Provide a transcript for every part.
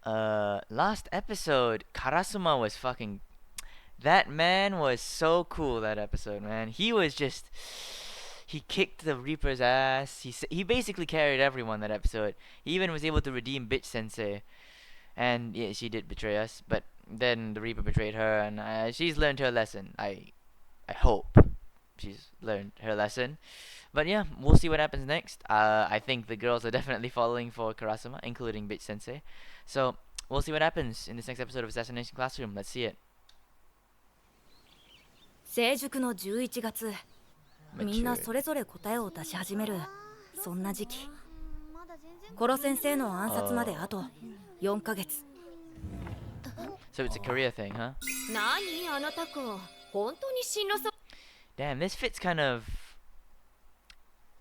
Last episode, Karasuma was fucking. That man was so cool. That episode, man. He was just. He kicked the Reaper's ass. He basically carried everyone that episode. He even was able to redeem Bitch Sensei, and yeah, she did betray us. But then the Reaper betrayed her, and she's learned her lesson. I hope she's learned her lesson. But yeah, we'll see what happens next. I think the girls are definitely falling for Karasuma, including Bitch Sensei. So we'll see what happens in this next episode of Assassination Classroom. Let's see it. 成熟の11月、みんなそれぞれ答えを出し始めるそんな時期。コロ先生の暗殺まであと4ヶ月。So it's a career thing, huh? 何あなた子、本当に進路そ。Damn, this fits kind of.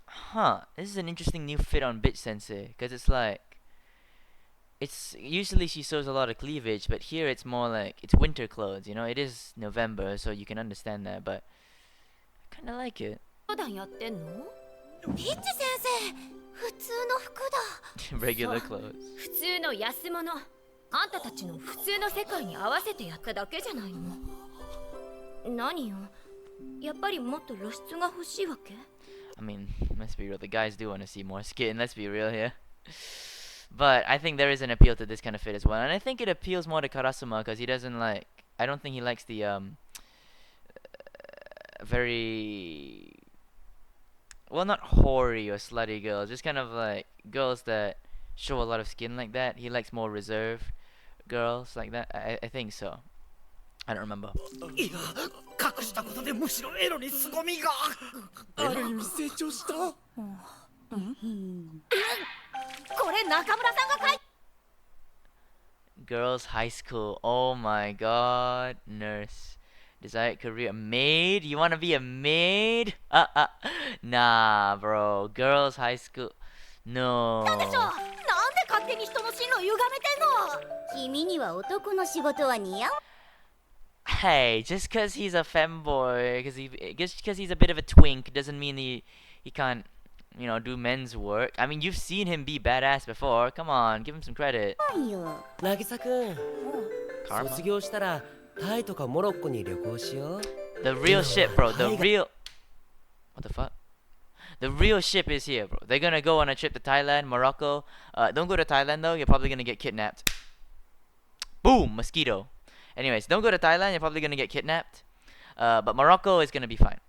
Huh, this is an interesting new fit on Bitch Sensei, because it's like. It's usually she shows a lot of cleavage, but here it's more like it's winter clothes, you know? It is November, so you can understand that, but I kind of like it. 普段やってんの？ピッチ先生、普通の服だ。Regular clothes. 普通の安物。あんたたちの普通の世界に合わせてやっただけじゃないの。何よ。やっぱりもっと露出が欲しいわけ？ I mean, let's be real. The guys do want to see more skin. Let's be real here. But I think there is an appeal to this kind of fit as well, and I think it appeals more to Karasuma because he doesn't like. I don't think he likes the very well, not hoary or slutty girls, just kind of like girls that show a lot of skin like that. He likes more reserved girls like that. I think so. I don't remember. いや、隠したことでむしろエロに凄みが。ある意味成長した。これ中村さんが書い。Girls High School. Oh my God, nurse. Desired career, maid. You wanna be a maid? Nah, bro. Girls High School. No. なんでしょう。なんで勝手に人の進路歪めてんの？君には男の仕事は似合う。Hey, just cause he's a femboy, just cause he's a bit of a twink, doesn't mean he can't, you know, do men's work. I mean, you've seen him be badass before. Come on, give him some credit. なぎさくん、Karma? 卒業したらタイとかモロッコに旅行しよう。The real ship, bro. The real. What the fuck? The real ship is here, bro. They're gonna go on a trip to Thailand, Morocco. Don't go to Thailand though. You're probably gonna get kidnapped. Boom, mosquito. Anyways, don't go to Thailand. You're probably gonna get kidnapped. But Morocco is gonna be fine.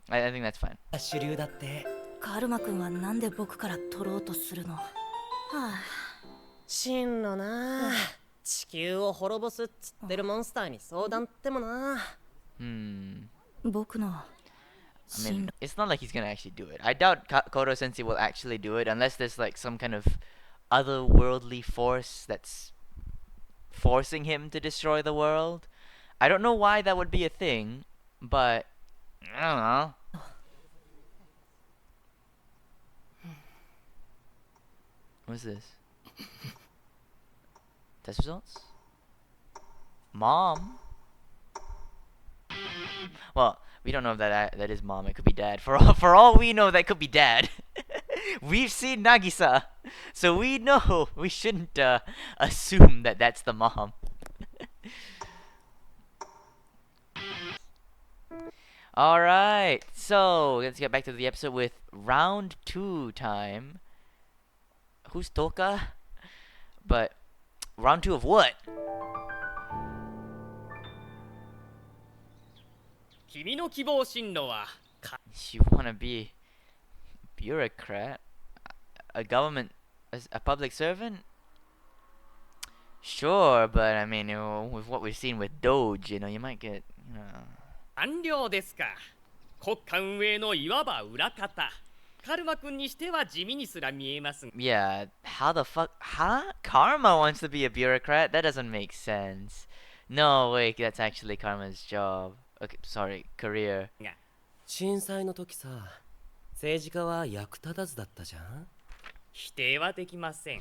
I think that's fine. 主流だって。カルマ君はなんで僕から取ろうとするの？はあ。進路な。地球を滅ぼすっつってるモンスターに相談ってもな。僕の。I mean, it's not like he's gonna actually do it. I doubt Kodo Sensei will actually do it unless there's like some kind of otherworldly force that's forcing him to destroy the world. I don't know why that would be a thing, but I don't know. What's this? Test results? Mom? Well, we don't know if that is mom. It could be dad. For all we know, that could be dad. We've seen Nagisa, so we know we shouldn't assume that that's the mom. All right, so let's get back to the episode with round 2 time. Who's Toka? But round 2 of what? 君の希望進路は。You wanna be a bureaucrat? A government, a public servant? Sure, but I mean, with what we've seen with Doge, you might get, 官僚ですか。国家運営のいわば裏方。カルマ君にしては地味にすら見えます。Yeah, how the fuck? Huh? Karma wants to be a bureaucrat? That doesn't make sense. No, wait, that's actually Karma's job. Okay, sorry, career. 震災の時さ、政治家は役立たずだったじゃん。否定はできません。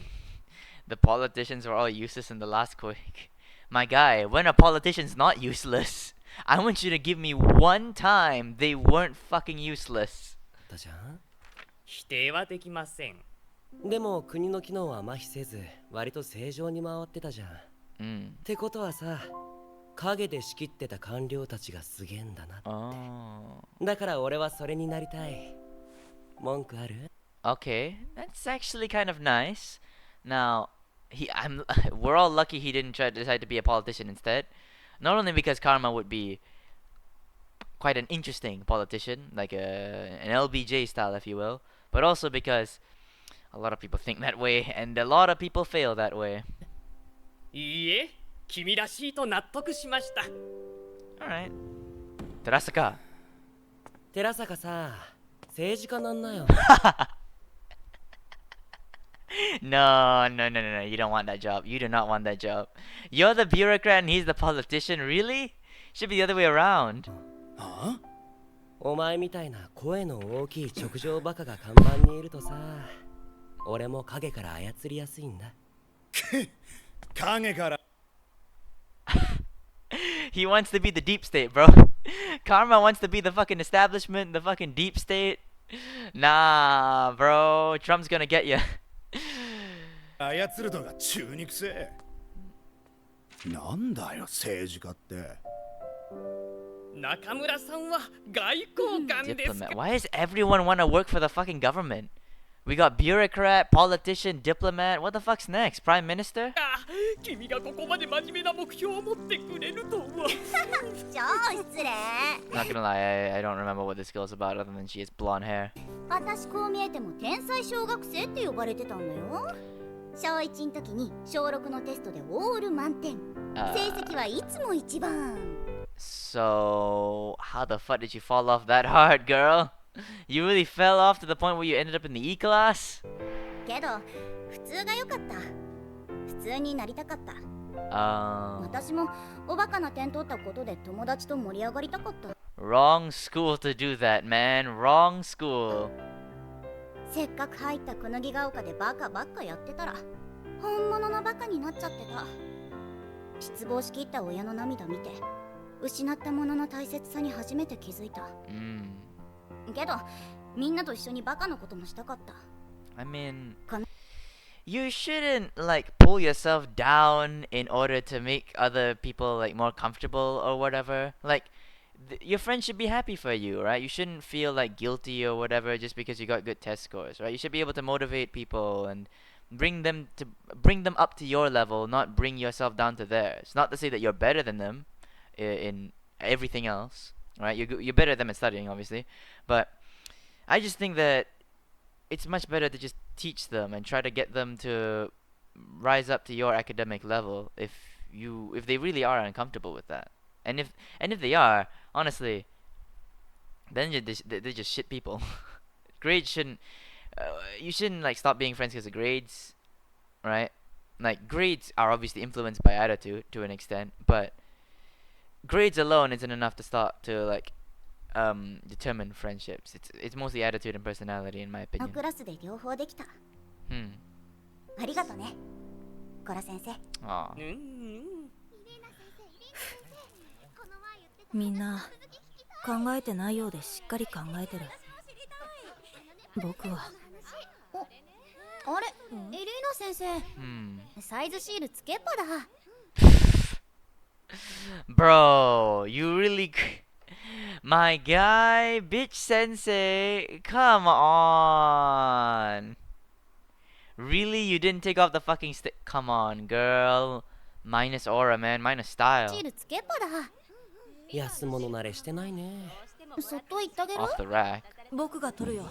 The politicians were all useless in the last quake. My guy, when a politician's not useless, I want you to give me one time they weren't fucking useless. だじゃん。否定はできません。でも国の機能は麻痺せず割と正常に回ってたじゃん。ってことはさ、影で仕切ってた官僚たちがすげえんだなって。だから俺はそれになりたい。文句ある？ Okay, that's actually kind of nice. Now, we're all lucky he didn't try to decide to be a politician instead. Not only because Karma would be quite an interesting politician, like an LBJ style, if you will, but also because a lot of people think that way, and a lot of people fail that way. いいえ、君らしいと納得しました。Alright. Terasaka. 寺坂さ、政治家なんなよ。No, no, no, no, no. You don't want that job. You do not want that job. You're the bureaucrat and he's the politician. Really? Should be the other way around. お前みたいな声の大きい直情バカが看板にいるとさ、俺も影から操りやすいんだ。影から。He wants to be the deep state, bro. Karma wants to be the fucking establishment, the fucking deep state. Nah, bro. Trump's gonna get you. 操るのが中肉性。なんだよ政治家って。中村さんは外交官ですか。 Diplomat. Why does everyone want to work for the fucking government? We got bureaucrat, politician, diplomat. What the fuck's next? Prime minister? 君がここまで真面目な目標を持ってくれるとは。超失礼。 Not gonna lie, I don't remember what this girl's about other than she has blonde hair. 私こう見えても天才小学生って呼ばれてたんだよ。小1の時に小6のテストでオール満点。成績はいつも一番。So, how the fuck did you fall off that hard, girl? You really fell off to the point where you ended up in the E class? けど普通が良かった。普通になりたかった。私もおバカな点取ったことで友達と盛り上がりたかった。Wrong school to do that, man. Wrong school. せっかく入ったくぬぎが丘でバカばっかやってたら本物のバカになっちゃってた。失望しきった親の涙見て失ったものの大切さに初めて気づいた。けどみんなと一緒にバカのこともしたかった。I mean, you shouldn't like pull yourself down in order to make other people like more comfortable or whatever. Like your friends should be happy for you, right? You shouldn't feel like guilty or whatever just because you got good test scores, right? You should be able to motivate people and bring them up to your level, not bring yourself down to theirs. Not to say that you're better than them in everything else, right? You're better than them in studying, obviously, but I just think that it's much better to just teach them and try to get them to rise up to your academic level if they really are uncomfortable with that. And if they are, honestly, then they're just shit people. Grades shouldn't you shouldn't like stop being friends because of grades, right? Like grades are obviously influenced by attitude to an extent, but grades alone isn't enough to start to like determine friendships. It's mostly attitude and personality in my opinion. クラスで両方できた。ありがとね、コラ先生。みんな考えてないようでしっかり考えてる。僕はあれ、エリーナ先生、サイズシールつけっぱだ。Bro, you really my guy, bitch sensei, come on. Really, you didn't take off the fucking stick? Come on, girl. Minus aura, man. Minus style. シールつけっぱだ。安物慣れしてないね。そっと言ってあげる。 Off the rack. 僕が取るよ。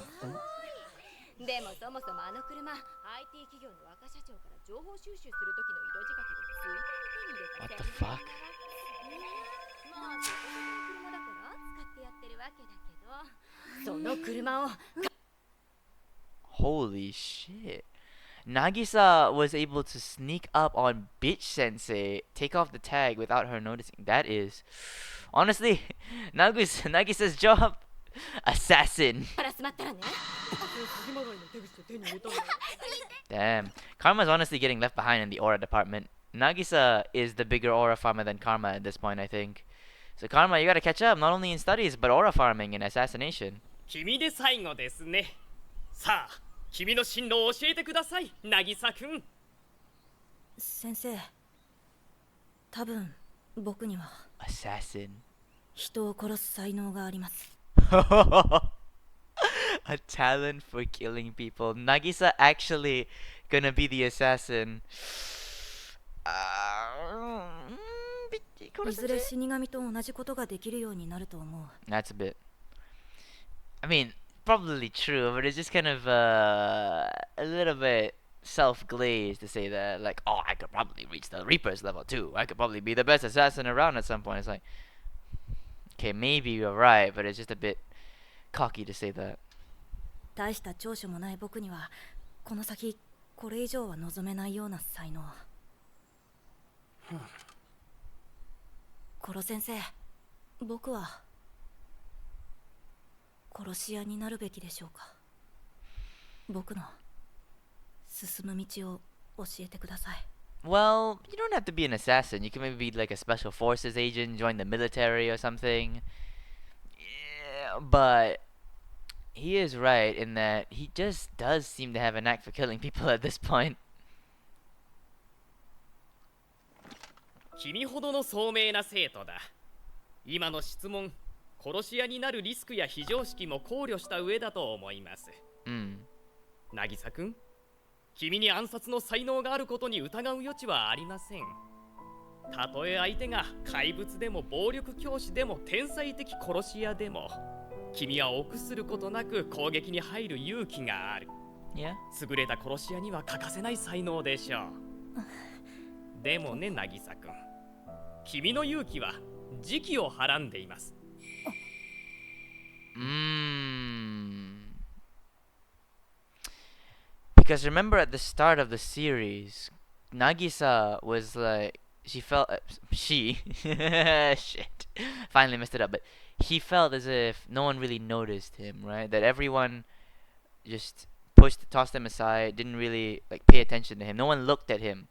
でもそもそもあの車 IT 企業の若社長から情報収集する時の色仕掛けでついでに手に入れた。 What the fuck? まあそこの車だから使ってやってるわけだけど、その車を Holy shit. Nagisa was able to sneak up on bitch sensei, take off the tag without her noticing. That is honestly Nagisa's job. Assassin. Damn. Karma's honestly getting left behind in the aura department. Nagisa is the bigger aura farmer than Karma at this point, I think. So Karma, you gotta catch up, not only in studies, but aura farming and assassination. 君で最後ですね。さあ、君の進路を教えてください、渚くん。先生、多分僕には Assassin. 人を殺す才能があります。A talent for killing people. Nagisa actually gonna be the assassin. いずれ死神と同じことができるようになると思う。 That's a bit. I mean, probably true, but it's just kind of a little bit self-glazed to say that, like, oh, I could probably reach the Reaper's level too. I could probably be the best assassin around at some point. It's like, okay, maybe you're right, but it's just a bit cocky to say that. 大した長所もない僕にはこの先これ以上は望めないような才能。コロ先生、僕は殺し屋になるべきでしょうか。僕の進む道を教えてください。 Well, you don't have to be an assassin. You can maybe be like a special forces agent, join the military or something. Yeah, but he is right in that he just does seem to have a knack for killing people at this point. 君ほどの聡明な生徒だ。今の質問、殺し屋になるリスクや非常識も考慮した上だと思います。渚くん、君に暗殺の才能があることに疑う余地はありません。たとえ相手が怪物でも暴力教師でも天才的殺し屋でも、君は臆することなく攻撃に入る勇気がある。Yeah. 優れた殺し屋には欠かせない才能でしょう。でもね、渚くん、君の勇気は時期をはらんでいます。Because remember at the start of the series, Nagisa was like, she felt, shit, finally messed it up, but he felt as if no one really noticed him, right? That everyone just tossed him aside, didn't really like pay attention to him. No one looked at him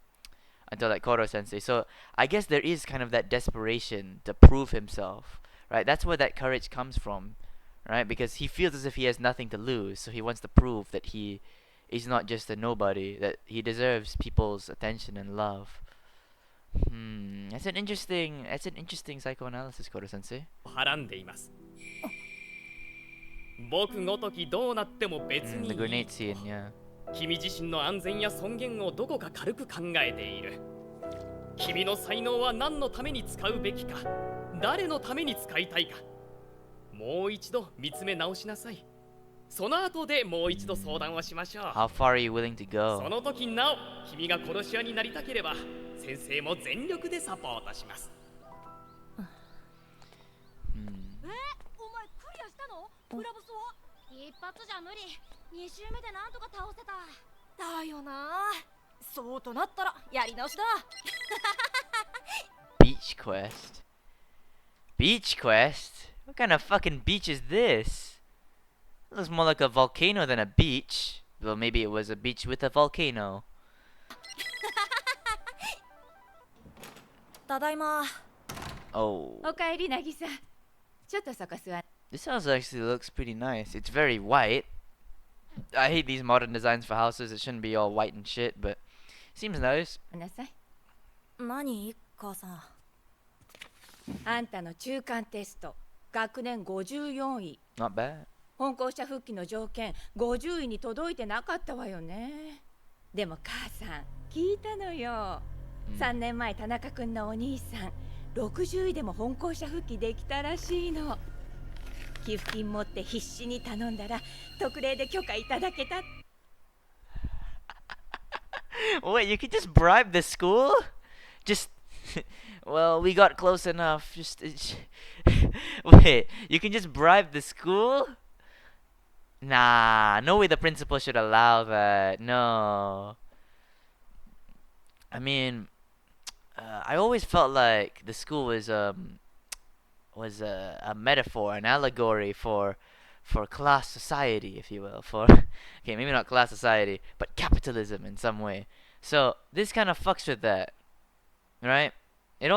until like Koro sensei. So I guess there is kind of that desperation to prove himself, right? That's where that courage comes from, right? Because he feels as if he has nothing to lose, so he wants to prove that he is not just a nobody, that he deserves people's attention and love. That's an interesting psychoanalysis, Koro sensei. はらんでいます。僕ごときどうなっても別にいい。 The grenade scene, yeah. 君自身の安全や尊厳をどこか軽く考えている。君の才能は何のために使うべきか、誰のために使いたいか、もう一度見つめ直しなさい。その後でもう一度相談をしましょう。How far are you willing to go? その時なお、君が殺し屋になりたければ、先生も全力でサポートします。お前クリアしたの？ブラボスは？一発じゃ無理。2周目でなんとか倒せた。だよな。そうとなったらやり直しだ。Beach quest? Beach quest? What kind of fucking beach is this? It looks more like a volcano than a beach. Well, maybe it was a beach with a volcano. ただいま。 Oh. おかえり渚。ちょっとそこ座。 This house actually looks pretty nice. It's very white. I hate these modern designs for houses. It shouldn't be all white and shit, but it seems nice. なさい。何、母さん。あんたの中間テスト、学年54位。 Not bad. 本校舎復帰の条件50位に届いてなかったわよね。でも母さん聞いたのよ。3年前田中君のお兄さん60位でも本校舎復帰できたらしいの。寄付金持って必死に頼んだら特例で許可いただけた。Wait, you could just bribe the school? Just well, we got close enough. Just wait, you can just bribe the school? Nah, no way the principal should allow that. No. I mean, I always felt like the school was a metaphor, an allegory for class society, if you will. For okay, maybe not class society, but capitalism in some way. So this kind of fucks with that, right? It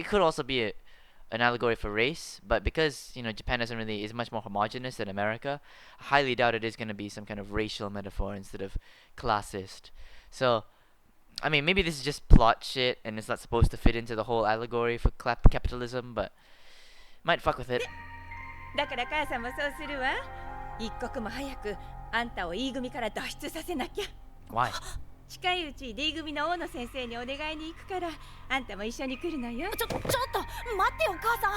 could also be an allegory for race, but because Japan is much more homogenous than America, I highly doubt it is going to be some kind of racial metaphor instead of classist. So I mean, maybe this is just plot shit and it's not supposed to fit into the whole allegory for capitalism, but might fuck with it. だから母さんもそうするわ。一刻も早くあんたを E 組から脱出させなきゃ。Why? 近いうち D 組の大野先生にお願いに行くから、あんたも一緒に来るのよ。ちょっと待ってよ母さ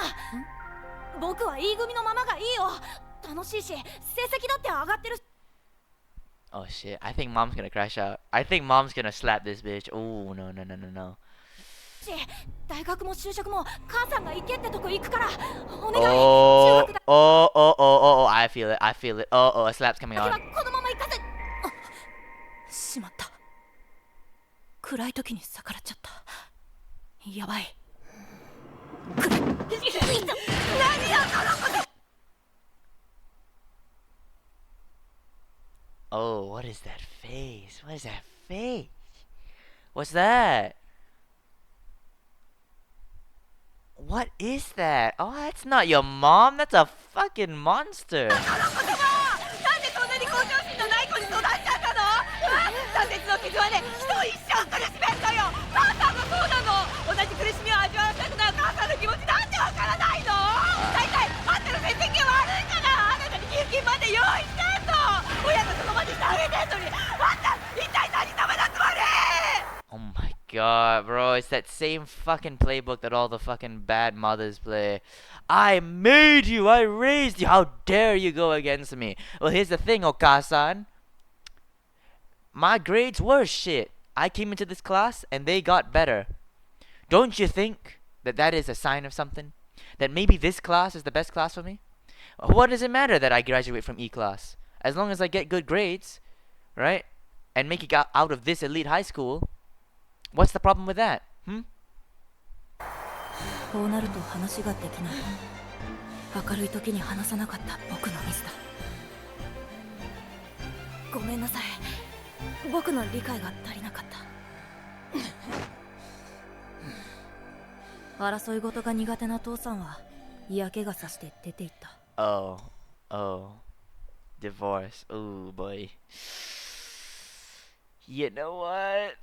ん。僕は E 組のままがいいよ。楽しいし成績だって上がってる。 Oh shit, I think mom's gonna crash out. I think mom's gonna slap this bitch. Oh, no, no, no, no, no. 大学も就職も母さんが行けってとこ行くからお願い。 Oh, oh, oh, oh, oh, oh, I feel it, I feel it. Oh, oh, a slap's coming on. このまま行かせ。しまった。暗い時に逆らっちゃった。やばい。何よこのこと。 Oh, what is that face? What is that face? What's that? What is that? Oh, that's not your mom. That's a fucking monster. なんでそんなに向上心のない子に育っちゃったの？挫折の傷はね、人を一生苦しめんのよ。母さんもそうなの。同じ苦しみを味わわせたくない母さんの気持ちなんでわからないの？大体あんたの成績が悪いからあなたに寄付金まで用意してんの。親がそこまでしてあげてんのに、あんた一体何食べたつもり？ Oh my god, bro. It's that same fucking playbook that all the fucking bad mothers play. I made you. I raised you. How dare you go against me? Well, here's the thing, Okasan. My grades were shit. I came into this class and they got better. Don't you think that that is a sign of something? That maybe this class is the best class for me? What does it matter that I graduate from E class? As long as I get good grades, right? And make it out of this elite high school. What's the problem with that? こうなると話ができない。明るい時に話さなかった僕のミスだ。ごめんなさい。僕の理解が足りなかった。争い事が苦手な父さんは嫌気がさして出て行った。Oh, oh, divorce. Oh boy. You know what?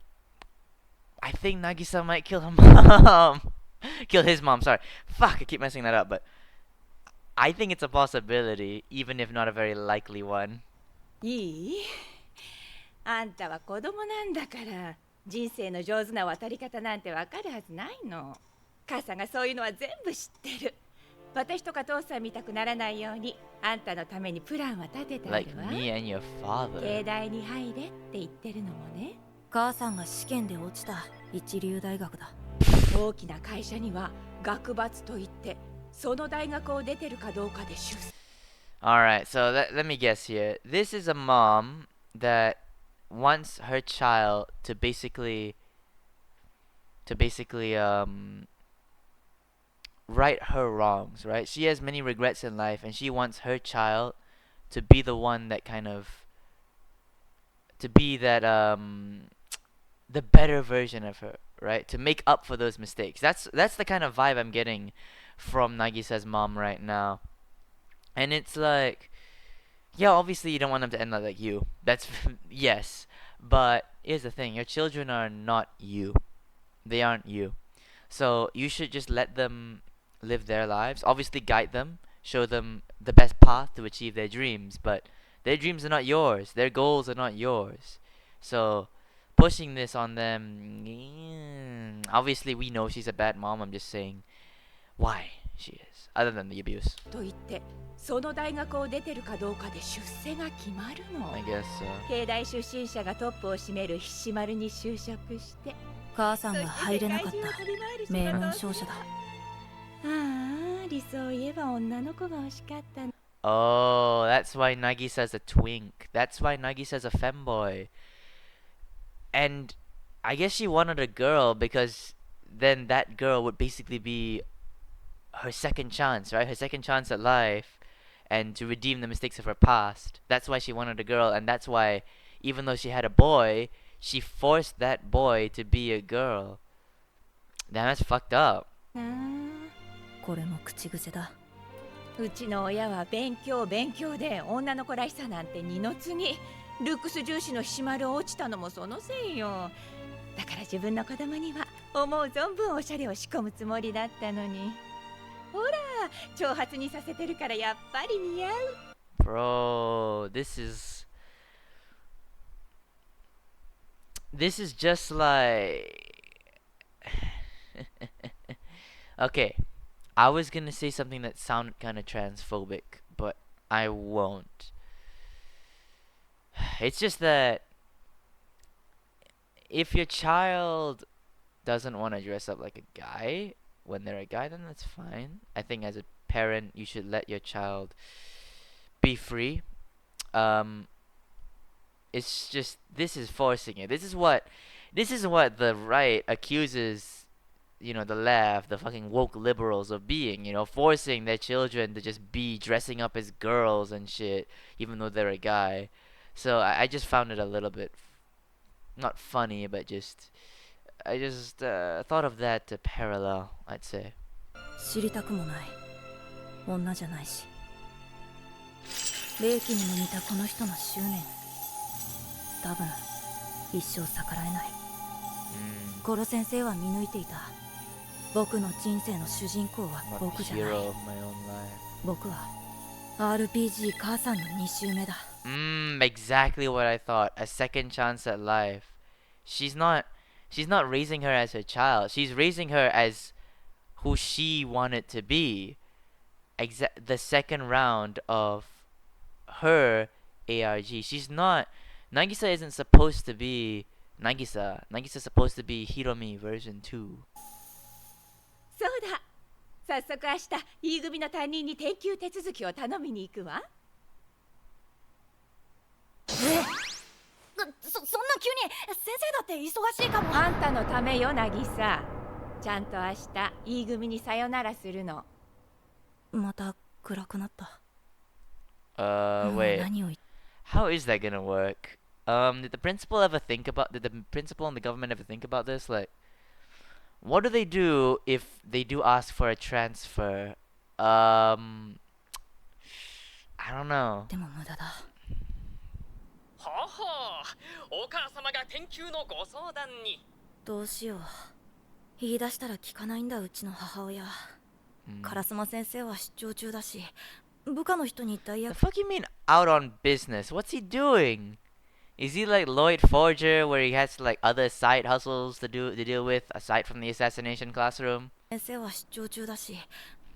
I think Nagisa might kill her mom. Kill his mom, sorry. Fuck, I keep messing that up, but I think it's a possibility, even if not a very likely one. いい？あんたは子供なんだから人生の上手な渡り方なんてわかるはずないの。母さんがそういうのは全部知ってる。私とか父さん見たくならないようにあんたのためにプランは立ててあるわ。 Like me and your father. 芸大に入れって言ってるのもね。母さんが試験で落ちた一流大学だ。大きな会社には学閥といってその大学を出てるかどうかで出世。 Alright, so let me guess here. This is a mom that wants her child to basically right her wrongs, right? She has many regrets in life and she wants her child to be the one that to be that the better version of her, right? To make up for those mistakes. That's the kind of vibe I'm getting from Nagisa's mom right now. And it's like, yeah, obviously you don't want them to end up like you. That's yes. But here's the thing, your children are not you. They aren't you. So you should just let them live their lives. Obviously guide them, show them the best path to achieve their dreams, but their dreams are not yours. Their goals are not yours. So pushing this on them, obviously we know she's a bad mom. I'm just saying why she is, other than the abuse. と言ってその大学を出てるかどうかで出世が決まるの。 I guess so. 慶大出身者がトップを占める菱丸に就職して、母さんが入れなかった名門商社だ。ああ、理想を言えば女の子が欲しかったの。 Oh, that's why Nagisa's a twink. That's why Nagisa's a femboy. And I guess she wanted a girl because then that girl would basically be her second chance, right? Her second chance at life and to redeem the mistakes of her past. That's why she wanted a girl, and that's why even though she had a boy, she forced that boy to be a girl. Damn, that's fucked up. ここれも口癖だ。うちの親は勉強勉強で女の子らしさなんて二の次。ルックス重視のひ丸落ちたのもそのせいよ。だから自分の子供には思う存分おしゃれを仕込むつもりだったのに。ほら、長髪にさせてるからやっぱり似合う。Bro, this is just like okay, I was gonna say something that sounded kind of transphobic, but I won't. It's just that if your child doesn't want to dress up like a guy when they're a guy, then that's fine. I think as a parent, you should let your child be free. It's just this is forcing it. This is what the right accuses, you know, the left, the fucking woke liberals of being, you know, forcing their children to just be dressing up as girls and shit, even though they're a guy. So I just found it a little bit not funny, but I just thought of that parallel, I'd say. 知りたくもない。女じゃないし。霊気にも似たこの人の執念。多分一生逆らえない。コロ先生は見抜いていた。僕の人生の主人公は僕じゃない。僕は RPG 母さんの2周目だ。Exactly what I thought. A second chance at life. She's not raising her as her child. She's raising her as who she wanted to be. The second round of her ARG. Nagisa isn't supposed to be Nagisa. Nagisa's supposed to be Hiromi version 2. そうだ。早速明日 E 組の担任に転級手続きを頼みに行くわ。そんな急に。先生だって忙しいかも。あんたのためよ、渚。ちゃんと明日 E 組にさよならするの。また暗くなった。Wait. How is that gonna work? Did the principal and the government ever think about this? Like, what do they do if they do ask for a transfer? I don't know. でも無駄だ。ほほう、お母様が研究のご相談に。どうしよう。言い出したら聞かないんだ、うちの母親。烏丸先生は出張中だし、部下の人に代役。The fuck you mean out on business? What's he doing? Is he like Lloyd Forger, where he has like other side hustles to deal with aside from the Assassination Classroom? 先生は出張中だし、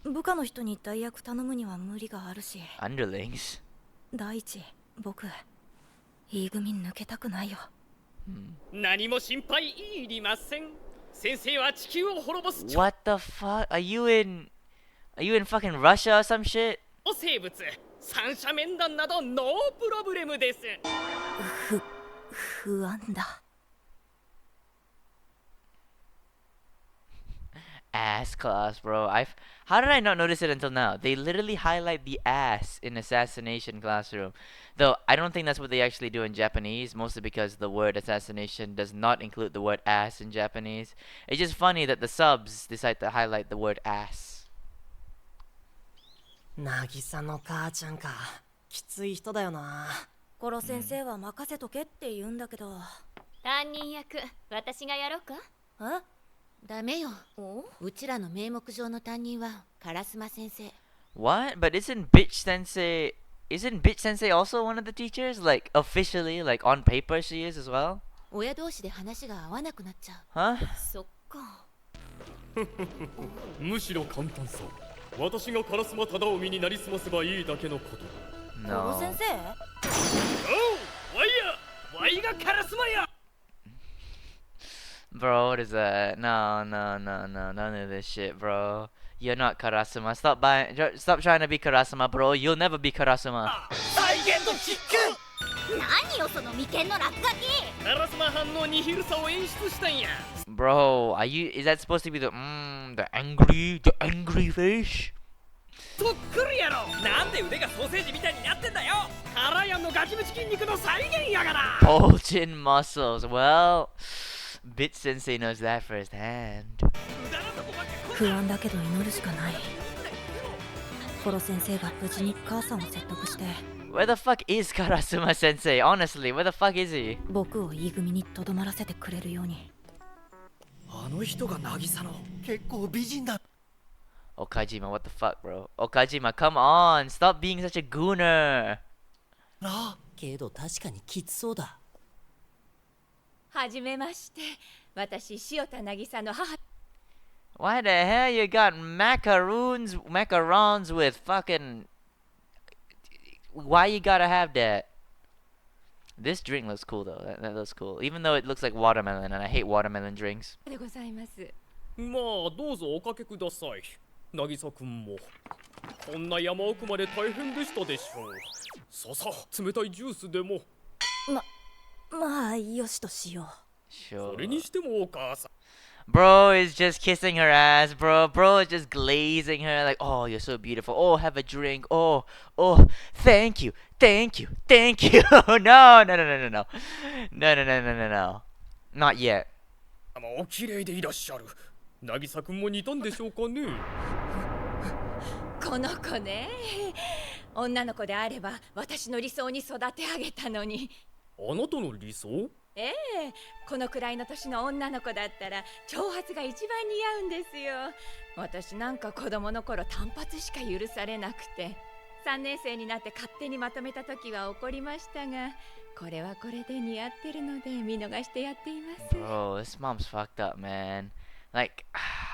部下の人に代役頼むには無理があるし。Underlings. 第一、僕、E組抜けたくないよ。何も心配いりません。先生は地球を滅ぼす。What the fuck? Are you in fucking Russia or some shit? 生物、三者面談などノープロブレムです。不安だ。Ass class, bro. How did I not notice it until now? They literally highlight the ass in Assassination Classroom. Though I don't think that's what they actually do in Japanese, mostly because the word assassination does not include the word ass in Japanese. It's just funny that the subs decide to highlight the word ass. 渚の母ちゃんか。きつい人だよな。コロ先生は任せとけって言うんだけど。担任役、私がやろうか？え？ダメよ。うちらの名目上の担任は烏丸先生。What? But isn't Bitch Sensei also one of the teachers? Like officially, like on paper she is as well? 親同士で話が合わなくなっちゃう。Huh? そっか。むしろ簡単そう。私が烏丸忠臣になりすませばいいだけのこと。コロ先生？おう、わいが烏丸や。Bro, what is that? No, none of this shit, bro. You're not Karasuma. Stop trying to be Karasuma, bro. You'll never be Karasuma. 何よその眉間の落書き。烏丸藩のニヒルさを演出したんや。Bro, is that supposed to be the angry face? そっくりやろ。なんで腕がソーセージみたいになってんだよ。カラヤンのガキムチ筋肉の再現やがな。Bulging muscles. Well, Bit Sensei knows that firsthand. 不安だけど祈るしかない。コロ先生が無事に母さんを説得して。 Where the fuck is Karasuma sensei? Honestly, where the fuck is he? 僕を E 組にとどまらせてくれるように。あの人が渚の結構美人だ。 Okajima, what the fuck, bro? Okajima, come on! Stop being such a gooner! なあけど確かにきつそうだ。はじめまして。私、塩田渚の母。 Why the hell you got macaroons with fucking... Why you gotta have that? This drink looks cool though. That looks cool. Even though it looks like watermelon, and I hate watermelon drinks. でございます。まあどうぞおかけください。渚くんもこんな山奥まで大変でしたでしょう。さあさあ冷たいジュースでも。まあよしとしよう。それにしてもお母さん。 Bro is just kissing her ass, bro. Bro is just glazing her like, oh, you're so beautiful. Oh, have a drink. Oh, thank you. No, no, no, no, no, no. No, no, no, no, no, no. Not yet. お綺麗でいらっしゃる。渚くんも似たんでしょうかね。この子ね。女の子であれば私の理想に育て上げたのに。あなたの理想？ええ、このくらいの年の女の子だったら長髪が一番似合うんですよ。私なんか子供の頃単発しか許されなくて、3年生になって勝手にまとめた時は怒りましたが、これはこれで似合ってるので見逃してやっています。 Bro, this mom's fucked up, man. Like,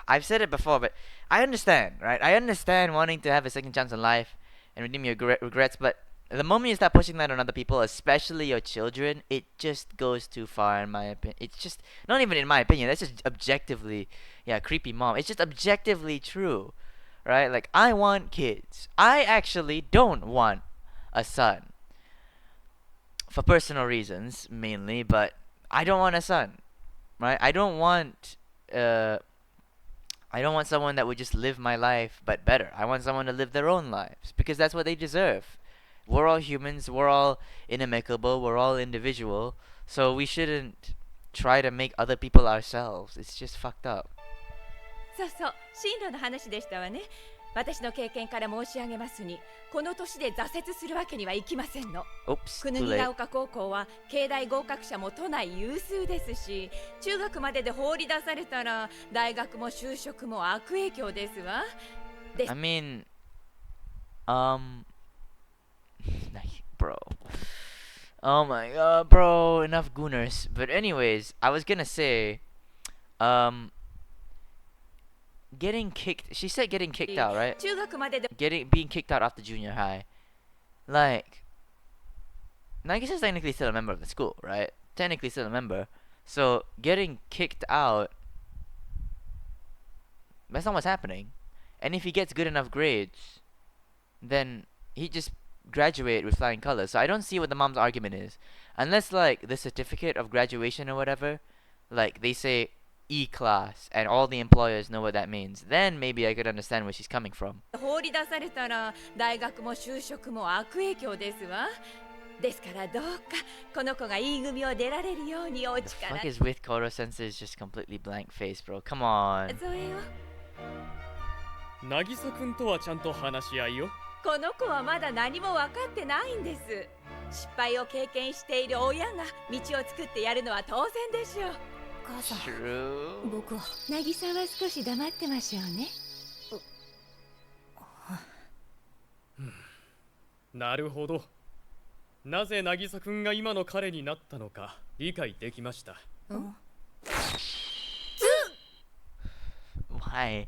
I've said it before, but I understand, right? I understand wanting to have a second chance in life and redeem your regrets, but the moment you start pushing that on other people, especially your children, it just goes too far, in my opinion. It's just, not even in my opinion, that's just objectively, yeah, creepy mom. It's just objectively true, right? Like, I want kids. I actually don't want a son. For personal reasons, mainly, but I don't want a son, right? I don't want someone that would just live my life, but better. I want someone to live their own lives, because that's what they deserve. We're all humans, we're all inimicable, we're all individual, so we shouldn't try to make other people ourselves. It's just fucked up. そうそう、進路の話でしたわね。私の経験から申し上げますに、この年で挫折するわけにはいきませんの。 Oops, 国 too 木 late. ヶ丘高校は経大合格者も都内有数ですし、中学までで放り出されたら大学も就職も悪影響ですわ。I mean, bro. Oh my god, bro, enough gooners. But anyways, I was gonna say, getting kicked, she said getting kicked out, right? 中学までで Being kicked out after junior high. Like, Nagisa's technically still a member of the school, right? Technically still a member. So, getting kicked out, that's not what's happening. And if he gets good enough grades, then he just graduate with flying colors. So I don't see what the mom's argument is. Unless, like, the certificate of graduation or whatever, like, they say E class, and all the employers know what that means. Then maybe I could understand where she's coming from. 放り出されたら大学も就職も悪影響ですわ。ですからどうかこの子が E 組を出られるようにお The 力。 fuck is with Koro Sensei is just completely blank face, bro. Come on. それよ。渚くんとはちゃんと話し合いよ。この子はまだ何も分かってないんです。失敗を経験している親が道を作ってやるのは当然でしょう。母さん、 True. 僕は渚は少し黙ってましょうね。なるほど。なぜ渚くんが今の彼になったのか理解できました。Why?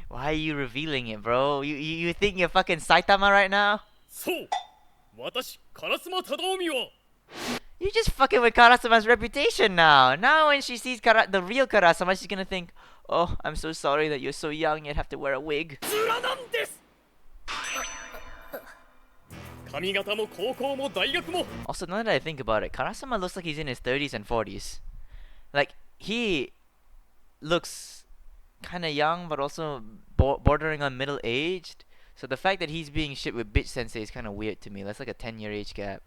Why are you revealing it, bro? You think you're fucking Saitama right now? そう。私、烏丸忠臣は。You're just fucking with Karasuma's reputation now. Now when she sees the real Karasuma, she's gonna think, oh, I'm so sorry that you're so young, you'd have to wear a wig. 面なんです。髪型も高校も大学も。 Also, now that I think about it, Karasuma looks like he's in his 30s and 40s. Like, he looks kind of young, but also bordering on middle-aged. So the fact that he's being shit with bitch sensei is kind of weird to me. That's like a 10-year age gap.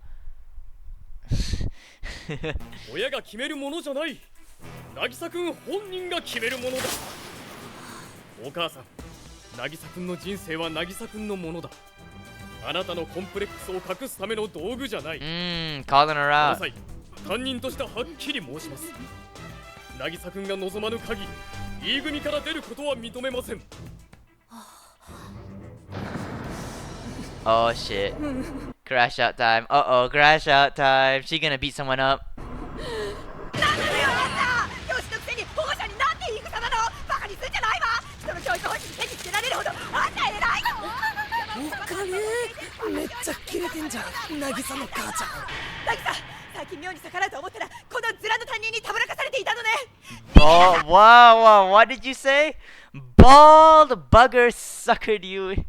親が決めるものじゃない。渚くん本人が決めるものだ。お母さん、渚くんの人生は渚くんのものだ。あなたのコンプレックスを隠すための道具じゃない。calling her この out. 際、担任としてはっきり申します。渚くんが望まぬ限り E 組から出ることは認めません。Oh shit. Crash out time. Uh oh, crash out time. She gonna beat someone up. なんでよあんた教師のくせに保護者になんて言い草なの。バカにすんじゃないわ。人の教育方針に手につけられるほどあんた偉いの。お金めっちゃキレてんじゃん渚の母ちゃん。渚最近妙に逆らうと思ったらこのズラの担任にたぶらかされていたのね。Wow, what did you say? Bald bugger suckered you.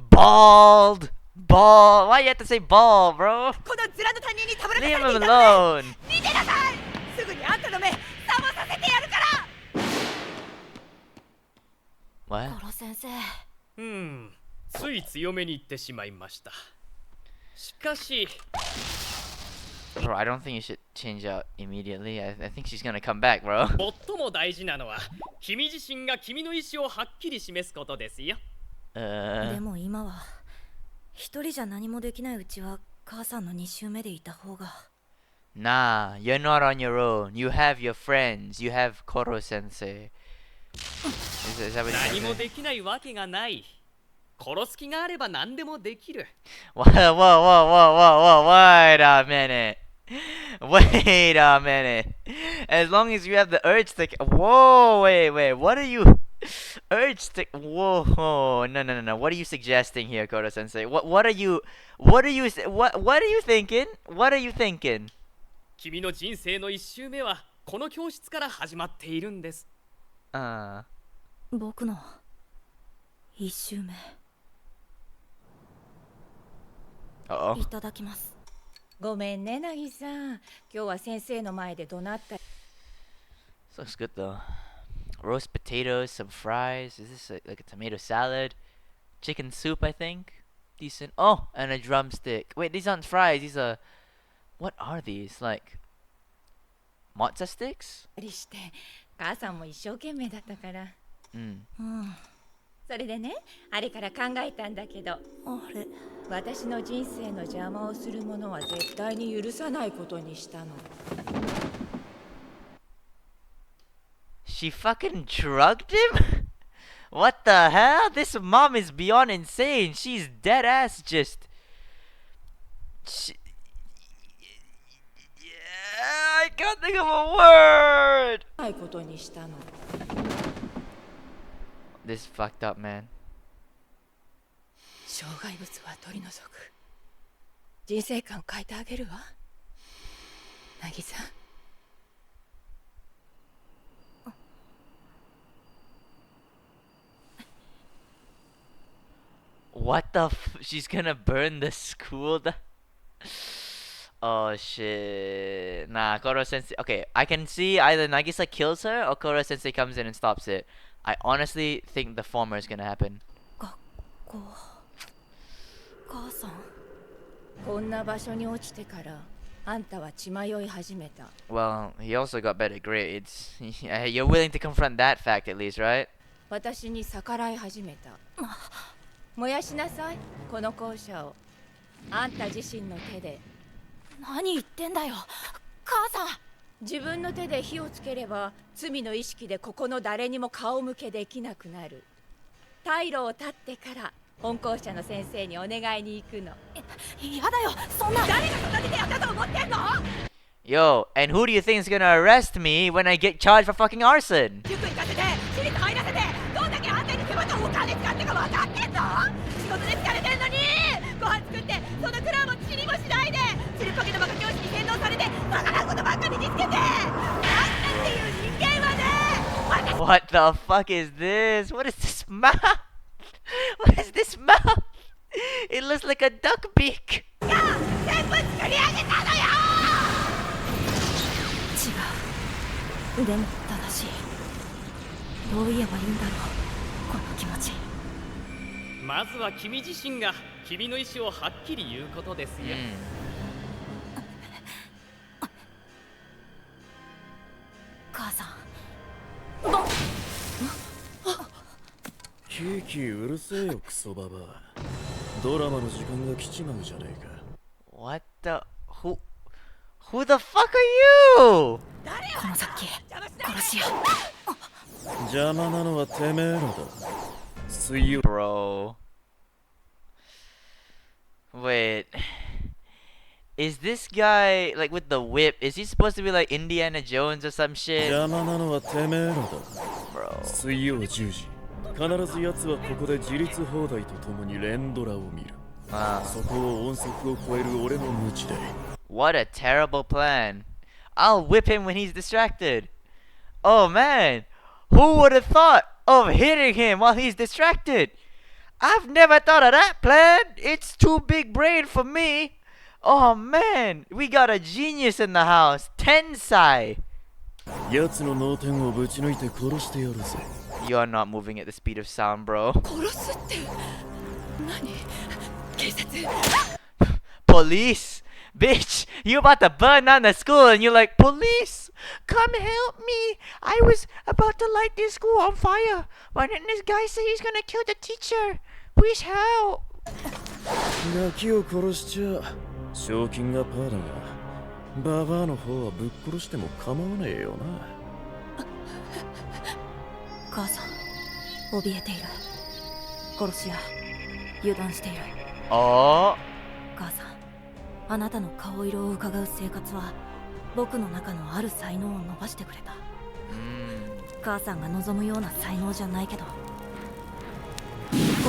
Bald. Why you have to say bald, bro? このズラの担任にたぶらかされ Leave てい him たのね。 alone. 見てなさい。すぐにあんたの目覚まさせてやるから。 What? コロ先生。つい強めに言ってしまいました。しかし Bro, I don't think you should change out immediately. I think she's gonna come back, bro. 最も大事なのは君自身が君の意思をはっきり示すことですよ。でも今は一人じゃ何もできないうちは母さんの2周目でいた方が。Nah, you're not on your own. You have your friends. You have Koro sensei. Is that what 何 you're も saying? できないわけがない。殺す気があれば何でもできる。Whoa, whoa, whoa, whoa, whoa, whoa, wait a minute. Wait a minute. As long as you have the urge to... Whoa, wait, what are you... Urge to... Whoa, no. What are you suggesting here, Koro-sensei? What are you thinking? What are you thinking? 君の人生の1周目はこの教室から始まっているんです。僕の1周目。いただきます。ごめんね、渚さん。今日は先生の前で怒鳴った。This looks good though. Roast potatoes, some fries. Is this like a tomato salad? Chicken soup, I think. Decent. Oh, and a drumstick. Wait, these aren't fries. These are... What are these? Like... Matza sticks? して母さんも一生懸命だったから。それでね、あれから考えたんだけど、私の人生の邪魔をするものは絶対に許さないことにしたの。She fucking drugged him? What the hell? This mom is beyond insane. She's dead ass just... Yeah, I can't think of a word! ないことにしたの。This fucked up, man. 障害物は取り除く。人生観変えてあげるわ。渚。What the She's gonna burn the school? Oh shit. Nah, Koro Sensei. Okay, I can see either Nagisa kills her or Koro Sensei comes in and stops it. I honestly think the former is gonna happen. 母さん。こんな場所に落ちてからあんたは血迷い始めた。 Well, he also got better grades. You're willing to confront that fact at least, right? 私に逆らい始めた。燃やしなさい、この校舎を。あんた自身の手で。何言ってんだよ、母さん。自分の手で火をつければ罪の意識でここの誰にも顔向けできなくなる。退路を断ってから本校舎の先生にお願いに行くの。やだよ、そんな。誰が育ててやったと思ってんの？ Yo, and who do you think is gonna arrest me when I get charged for fucking arson? 塾行かせて、私立入らせて、どんだけあんたに手間とお金使ってか分かってんの？仕事で疲れてんのにご飯作ってそのクラも知りもしないでちるっぽけのバカ教師に洗脳されてバカなことばっかり身につけて、あんたっていう人間はね、What the fuck is this? What is this mouth? What is this mouth? It looks like a duck beak. 全部作り上げたのよ。違う。でも正しい。どう言えばいいんだろう、この気持ち。まずは君自身が君の意思をはっきり言うことですよ。母さん。キーキーうるせえよクソババア。ドラマの時間が来ちまうじゃねえか。 What the who the fuck are you? この先殺し屋。邪魔なのはてめえらだ。水曜 Bro. Wait. Is this guy like with the whip? Is he supposed to be like Indiana Jones or some shit? 邪魔なのはてめえらだ。 Bro. 水曜10時。必ず奴はここで自立放題とともに連ドラを見る。そこを音速を超える俺の無知で。What a terrible plan. I'll whip him when he's distracted. Oh man. Who would have thought of hitting him while he's distracted? I've never thought of that plan. It's too big brain for me. Oh man, we got a genius in the house. Tensai. 奴の脳天をぶち抜いて殺してやるぜ。 You're not moving at the speed of sound, bro. 殺すって何？警察？ Police? Bitch, you about to burn down the school and you're like, police, come help me. I was about to light this school on fire. Why didn't this guy say he's gonna kill the teacher? Please help. ガキを殺しちゃ賞金がパーだが、ババアの方はぶっ殺しても構わねえよな。母さん怯えている。殺し屋油断している。Oh. 母さん、あなたの顔色を伺う生活は僕の中のある才能を伸ばしてくれた。母さんが望むような才能じゃないけど、こ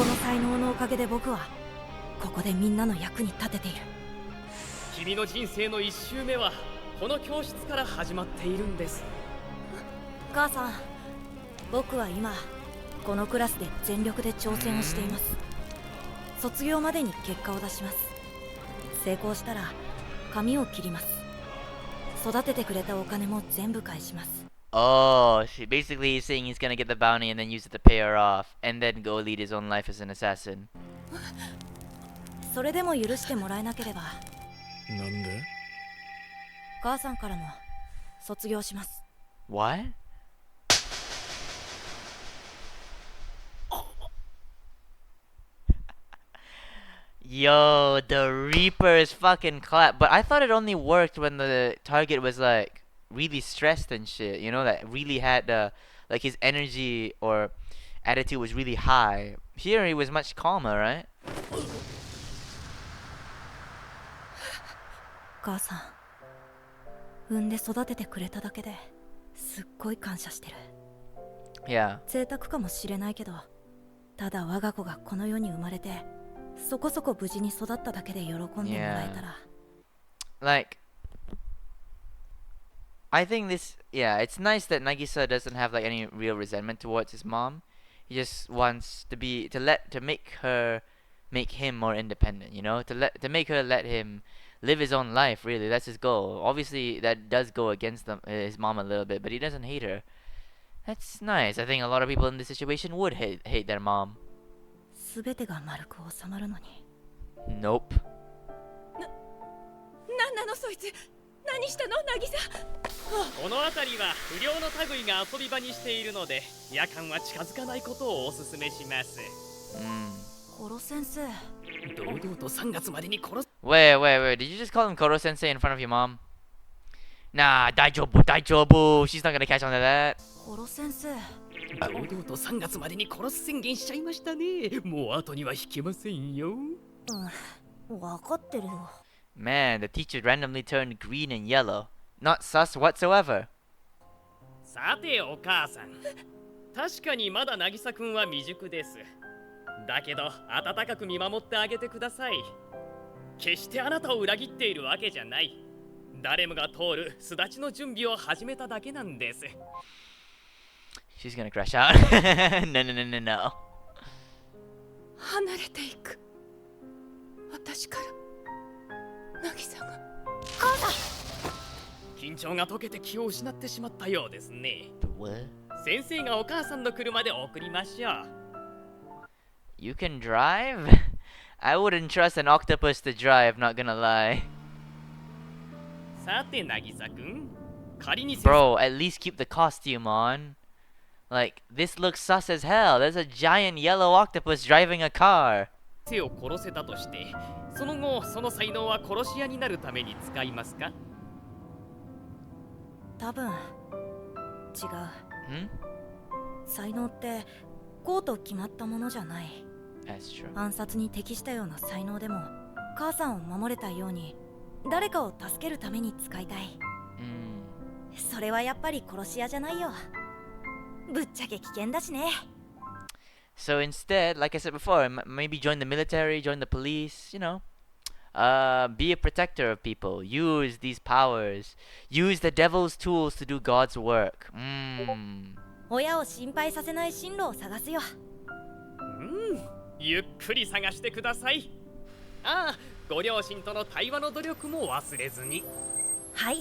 の才能のおかげで僕はここでみんなの役に立てている。君の人生の1周目はこの教室から始まっているんです。母さん、僕は今このクラスで全力で挑戦をしています。卒業までに結果を出します。成功したら髪を切ります。育ててくれたお金も全部返します。 Oh, basically he's saying he's gonna get the bounty and then use it to pay her off, and then go lead his own life as an assassin. それでも許してもらえなければ、なんで？母さんからも卒業します。 What? Yo, the Reapers fucking clap. But I thought it only worked when the target was like really stressed and shit. You know, that really had like his energy or attitude was really high. Here he was much calmer, right? 母さん、産んで育ててくれただけですっごい感謝してる。Yeah. 贅沢かもしれないけど、ただ我が子がこの世に生まれてそこそこ無事に育っただけで喜んでもらえたら。Like, I think this, yeah, it's nice that Nagisa doesn't have like any real resentment towards his mom. He just wants to make him more independent, you know, to make her let him live his own life. Really, that's his goal. Obviously, that does go against his mom a little bit, but he doesn't hate her. That's nice. I think a lot of people in this situation would hate their mom. すべてが丸く収まるのに。 Nope. なんなのそいつ。何したの渚。この辺りは不良の類が遊び場にしているので、夜間は近づかないことをお勧めします。コロ先生。堂々と3月までに殺す。Wait. Did you just call him Koro Sensei in front of your mom? Nah, daijobu. She's not gonna catch on to that. コロ先生。堂々と3月までに殺す宣言しちゃいましたね。もう後には引けませんよ。わかってるよ。Man, the teacher randomly turned green and yellow. Not sus whatsoever. さてお母さん、確かにまだ渚くんは未熟です。だけど温かく見守ってあげてください。決してあなたを裏切っているわけじゃない。誰もが通る巣立ちの準備を始めただけなんです。She's gonna crash out. No. 離れていく。私から渚が。母さん。緊張が解けて気を失ってしまったようですね。先生がお母さんの車で送りましょう。You can drive? I wouldn't trust an octopus to drive, not gonna lie. さて渚くん、仮にBro, at least keep the costume on. Like, this looks sus as hell. There's a giant yellow octopus driving a car. 生を殺せたとして、その後その才能は殺し屋になるために使いますか？多分違う。才能ってこうと決まったものじゃない。暗殺に適したような才能でも母さんを守れたように誰かを助けるために使いたい。それはやっぱり殺し屋じゃないよ。ぶっちゃけ危険だしね。So instead, like I said before, maybe join the military, join the police, you know. Be a protector of people. Use these powers. Use the devil's tools to do God's work. 親を心配させない進路を探すよ。ゆっくり探してください。ああ、ご両親との対話の努力も忘れずに。はい。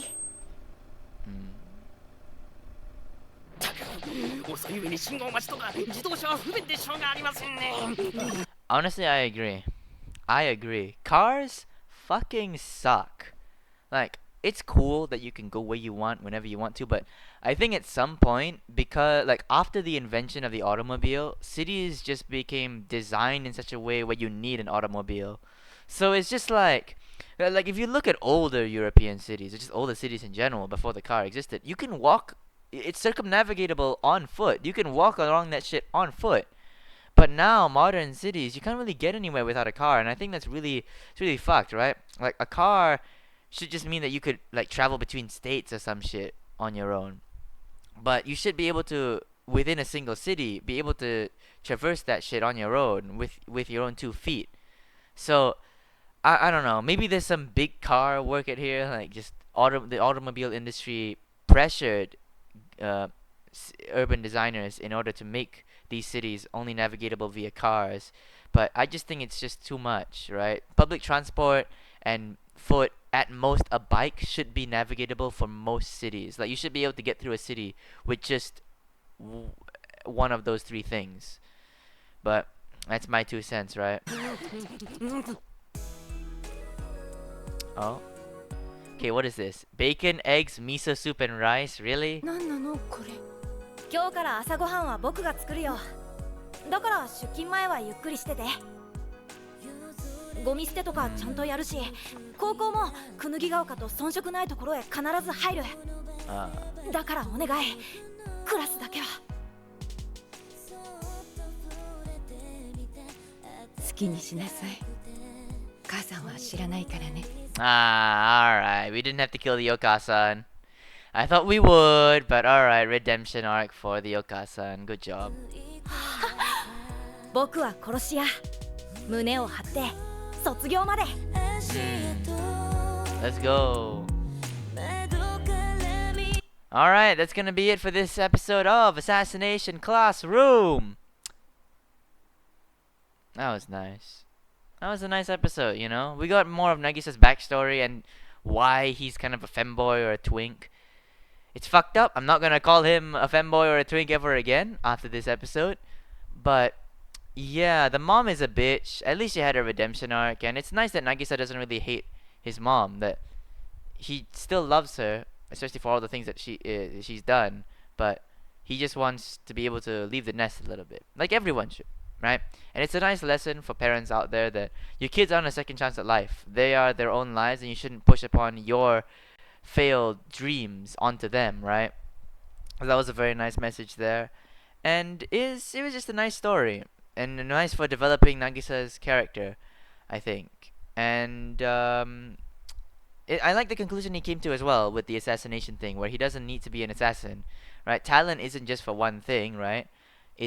遅い上に信号待ちとか自動車は不便でしょうがありませんね。Honestly, I agree. I agree. Cars fucking suck. Like, it's cool that you can go where you want whenever you want to, but I think at some point, because like after the invention of the automobile, cities just became designed in such a way where you need an automobile. So it's just like if you look at older European cities, or just older cities in general before the car existed, you can walk. It's circumnavigatable on foot. You can walk along that shit on foot. But now, modern cities, you can't really get anywhere without a car, and I think it's really fucked, right? Like, a car should just mean that you could, like, travel between states or some shit on your own. But you should be able to, within a single city, be able to traverse that shit on your own, with your own 2 feet. So, I don't know, maybe there's some big car market here, like, just the automobile industry pressured urban designers in order to make these cities only navigatable via cars, but I just think it's just too much, right? Public transport and foot, at most a bike, should be navigatable for most cities. Like, you should be able to get through a city with just one of those 3 things. But that's my 2 cents, right? Oh, okay, what is this? Bacon, eggs, miso soup, and rice? Really? 何なのこれ。今日から朝ごはんは僕が作るよ。だから出勤前はゆっくりしてて。ゴミ捨てとかちゃんとやるし、高校もくぬぎが丘と遜色ないところへ必ず入る。だからお願い、クラスだけは。好きにしなさい。母さんは知らないからね。Alright. We didn't have to kill the Yoka-san. I thought we would, but alright. Redemption arc for the Yoka-san. Good job. 僕は殺し屋。胸を張って卒業まで。Let's go. Alright, that's gonna be it for this episode of Assassination Classroom. That was nice. That was a nice episode, you know? We got more of Nagisa's backstory and why he's kind of a femboy or a twink. It's fucked up. I'm not gonna call him a femboy or a twink ever again after this episode. But yeah, the mom is a bitch. At least she had a redemption arc, and it's nice that Nagisa doesn't really hate his mom. That he still loves her, especially for all the things that she's done. But he just wants to be able to leave the nest a little bit, like everyone should, right? And it's a nice lesson for parents out there that your kids aren't a second chance at life. They are their own lives, and you shouldn't push upon your failed dreams onto them, right? That was a very nice message there, and it was just a nice story and nice for developing Nagisa's character, I think. And I like the conclusion he came to as well with the assassination thing, where he doesn't need to be an assassin, right? Talent isn't just for one thing, right?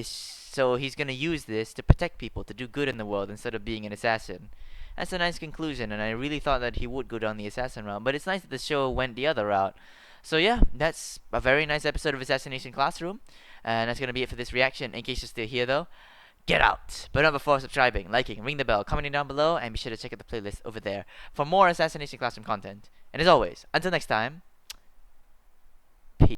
So he's gonna use this to protect people, to do good in the world instead of being an assassin. That's a nice conclusion, and I really thought that he would go down the assassin route, but it's nice that the show went the other route. So yeah, that's a very nice episode of Assassination Classroom, and that's gonna be it for this reaction. In case you're still here though, get out! But not before subscribing, liking, ring the bell, commenting down below, and be sure to check out the playlist over there for more Assassination Classroom content. And as always, until next time,